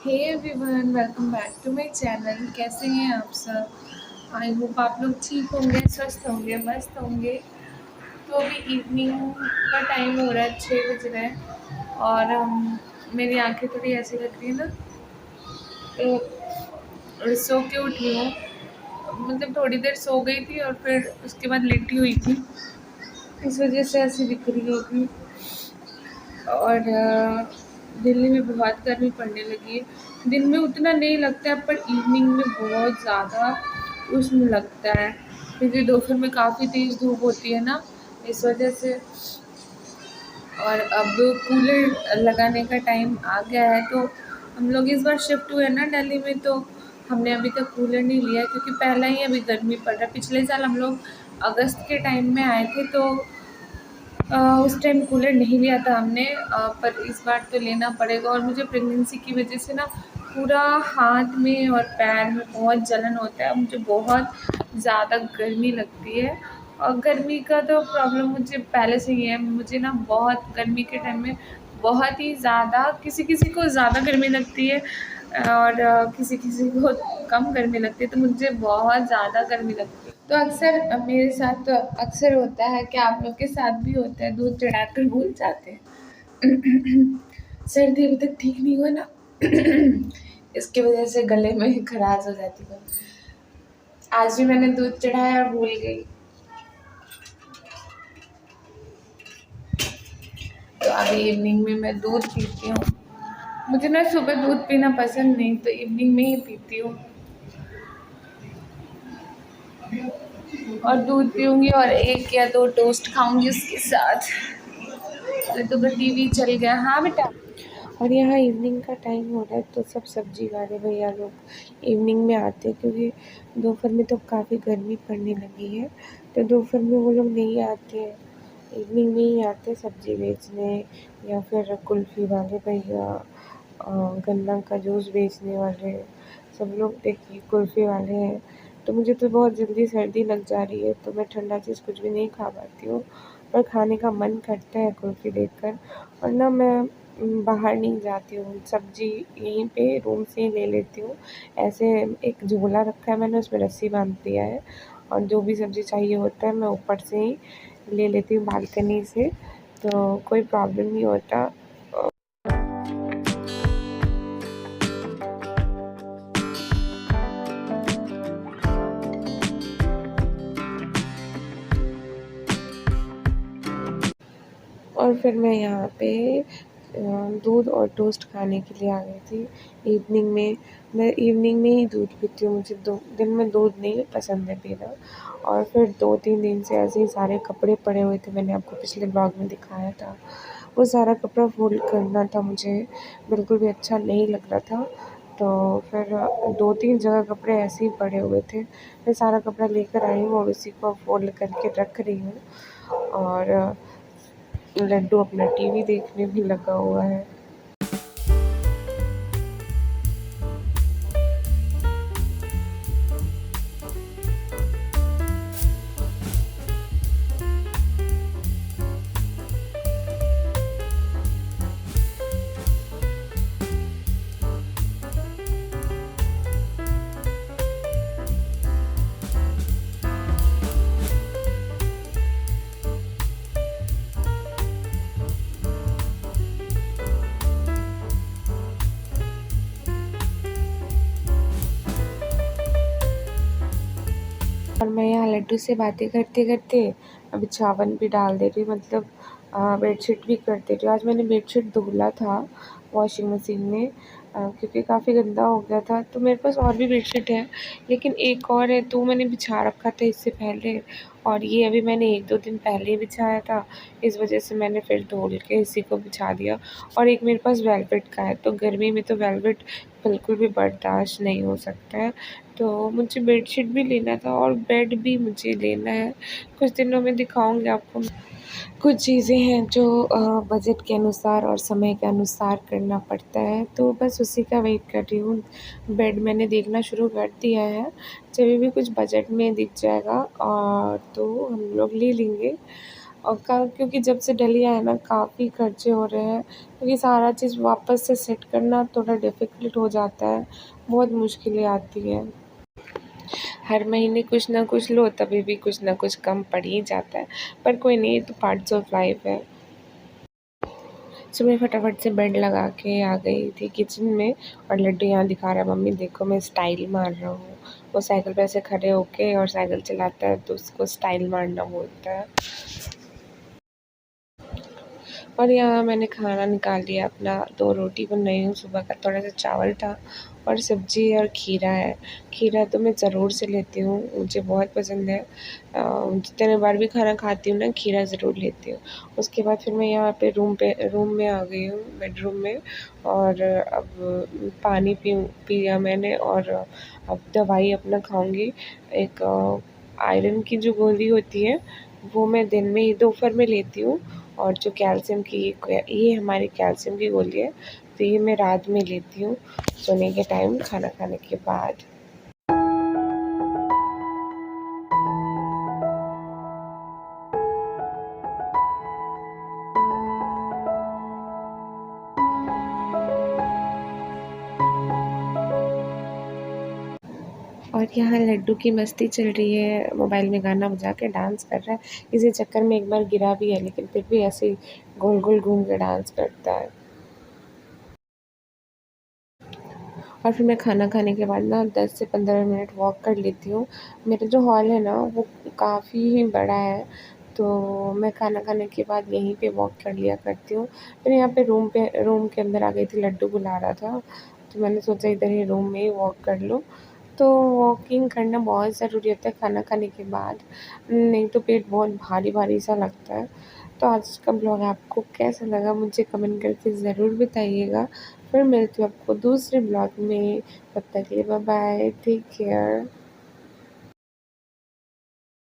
Hey everyone, welcome back to my channel. कैसे हैं आप सब? आई होप आप लोग ठीक होंगे, स्वस्थ होंगे, मस्त होंगे। तो अभी इवनिंग का टाइम हो रहा है, 6 बज रहे हैं और मेरी आंखें थोड़ी ऐसी लग रही है ना, तो सो के उठी हूँ। मतलब थोड़ी देर सो गई थी और फिर उसके बाद लेटी हुई थी, इस वजह से ऐसी दिख रही होगी। और दिल्ली में बहुत गर्मी पड़ने लगी है। दिन में उतना नहीं लगता है पर इवनिंग में बहुत ज़्यादा उष्ण लगता है, क्योंकि दोपहर में काफ़ी तेज़ धूप होती है ना, इस वजह से। और अब कूलर लगाने का टाइम आ गया है, तो हम लोग इस बार शिफ्ट हुए ना दिल्ली में, तो हमने अभी तक कूलर नहीं लिया क्योंकि पहला ही अभी गर्मी पड़ रहा है। पिछले साल हम लोग अगस्त के टाइम में आए थे, तो उस टाइम कूलर नहीं लिया था हमने, पर इस बार तो लेना पड़ेगा। और मुझे प्रेगनेंसी की वजह से ना पूरा हाथ में और पैर में बहुत जलन होता है, मुझे बहुत ज़्यादा गर्मी लगती है। और गर्मी का तो प्रॉब्लम मुझे पहले से ही है, मुझे ना बहुत गर्मी के टाइम में बहुत ही ज़्यादा, किसी किसी को ज़्यादा गर्मी लगती है और किसी किसी को कम गर्मी लगती है, तो मुझे बहुत ज़्यादा गर्मी लगती है। तो अक्सर मेरे साथ तो अक्सर होता है कि आप लोग के साथ भी होता है, दूध चढ़ाकर भूल जाते हैं। सर्दी अभी तक ठीक नहीं हुआ ना, इसकी वजह से गले में खराश हो जाती है। आज भी मैंने दूध चढ़ाया और भूल गई, तो अभी इवनिंग में मैं दूध पीती हूँ। मुझे ना सुबह दूध पीना पसंद नहीं, तो इवनिंग में ही पीती हूँ। और दूध पीऊँगी और 1 या 2 टोस्ट खाऊँगी उसके साथ। तो टीवी चल गया। हाँ बेटा। और यहाँ इवनिंग का टाइम हो रहा है तो सब सब्जी वाले भैया लोग इवनिंग में आते हैं, क्योंकि दोपहर में तो काफ़ी गर्मी पड़ने लगी है। तो दोपहर में वो लोग नहीं आते हैं, इवनिंग में ही आते हैं सब्जी बेचने, या फिर कुल्फ़ी वाले भैया, गन्ना का जूस बेचने वाले, सब लोग देखिए कुल्फ़ी वाले हैं। तो मुझे तो बहुत जल्दी सर्दी लग जा रही है, तो मैं ठंडा चीज़ कुछ भी नहीं खा पाती हूँ, पर खाने का मन करता है कुल्फ़ी देखकर। और ना मैं बाहर नहीं जाती हूँ, सब्ज़ी यहीं पे रूम से ही ले लेती हूँ। ऐसे एक झोला रखा है मैंने, उसमें रस्सी बाँध दिया है, और जो भी सब्ज़ी चाहिए होता है मैं ऊपर से ही ले लेती हूँ बालकनी से, तो कोई प्रॉब्लम नहीं होता। और फिर मैं यहाँ पे दूध और टोस्ट खाने के लिए आ गई थी इवनिंग में। मैं इवनिंग में ही दूध पीती हूँ, मुझे दिन में दूध नहीं पसंद है पीना। और फिर 2-3 दिन से ऐसे ही सारे कपड़े पड़े हुए थे, मैंने आपको पिछले ब्लॉग में दिखाया था। वो सारा कपड़ा फ़ोल्ड करना था मुझे, बिल्कुल भी अच्छा नहीं लग रहा था। तो फिर 2-3 जगह कपड़े ऐसे ही पड़े हुए थे, मैं सारा कपड़ा लेकर आई हूँ और उसी को फ़ोल्ड करके रख रही हूँ। और लड्डू अपना टीवी देखने भी लगा हुआ है। और मैं यहाँ लड्डू से बातें करते करते अभी चावल भी डाल दे रही हूँ, मतलब बेडशीट भी कर दे रही हूँ। आज मैंने बेडशीट धुला था वॉशिंग मशीन में, क्योंकि काफ़ी गंदा हो गया था। तो मेरे पास और भी बेडशीट है, लेकिन एक और है तो मैंने बिछा रखा था इससे पहले, और ये अभी मैंने 1-2 दिन पहले ही बिछाया था, इस वजह से मैंने फिर धुल के इसी को बिछा दिया। और एक मेरे पास वेलवेट का है, तो गर्मी में तो वेलवेट बिल्कुल भी बर्दाश्त नहीं हो सकता है। तो मुझे बेडशीट भी लेना था और बेड भी मुझे लेना है, कुछ दिनों में दिखाऊंगी आपको। कुछ चीज़ें हैं जो बजट के अनुसार और समय के अनुसार करना पड़ता है, तो बस उसी का वेट कर रही हूँ। बेड मैंने देखना शुरू कर दिया है, जब भी कुछ बजट में दिख जाएगा और तो हम लोग ले लेंगे। और क्योंकि जब से दिल्ली आए ना काफ़ी खर्चे हो रहे हैं, क्योंकि सारा चीज़ वापस से सेट करना थोड़ा डिफ़िकल्ट हो जाता है, बहुत मुश्किलें आती हैं। हर महीने कुछ ना कुछ लो तभी भी कुछ ना कुछ कम पड़ ही जाता है, पर कोई नहीं, ये तो पार्ट्स ऑफ लाइफ है। सुबह फटाफट से बेड लगा के आ गई थी किचन में, और लड्डू यहाँ दिखा रहा है, मम्मी देखो मैं स्टाइल मार रहा हूँ। वो साइकिल पे ऐसे खड़े होके और साइकिल चलाता है तो उसको स्टाइल मारना बोलता है। और यहाँ मैंने खाना निकाल लिया अपना, 2 रोटी बनाई हूँ, सुबह का थोड़ा सा चावल था और सब्ज़ी और खीरा है। खीरा तो मैं ज़रूर से लेती हूँ, मुझे बहुत पसंद है। जितने बार भी खाना खाती हूँ ना, खीरा ज़रूर लेती हूँ। उसके बाद फिर मैं यहाँ पे रूम में आ गई हूँ, बेडरूम में, और अब पानी पिया मैंने, और अब दवाई अपना खाऊँगी। एक आयरन की जो गोली होती है वो मैं दिन में ही दोपहर में लेती हूँ, और जो कैल्शियम की ये हमारी कैल्शियम की गोली है, तो ये मैं रात में लेती हूँ सोने के टाइम, खाना खाने के बाद। और यहाँ लड्डू की मस्ती चल रही है, मोबाइल में गाना बजा के डांस कर रहा है। इसी चक्कर में एक बार गिरा भी है, लेकिन फिर भी ऐसे ही गोल गोल घूम के डांस करता है। और फिर मैं खाना खाने के बाद ना 10 से 15 मिनट वॉक कर लेती हूँ। मेरा जो हॉल है ना वो काफ़ी ही बड़ा है, तो मैं खाना खाने के बाद यहीं पे वॉक कर लिया करती हूँ। फिर यहाँ पे रूम के अंदर आ गई थी, लड्डू बुला रहा था, तो मैंने सोचा इधर ही रूम में ही वॉक कर लूँ। तो वॉकिंग करना बहुत ज़रूरी होता है खाना खाने के बाद, नहीं तो पेट बहुत भारी सा लगता है। तो आज का ब्लॉग आपको कैसा लगा मुझे कमेंट करके ज़रूर बताइएगा। फिर मिलती हूँ आपको दूसरे ब्लॉग में, तब तक के लिए बाय बाय, टेक केयर।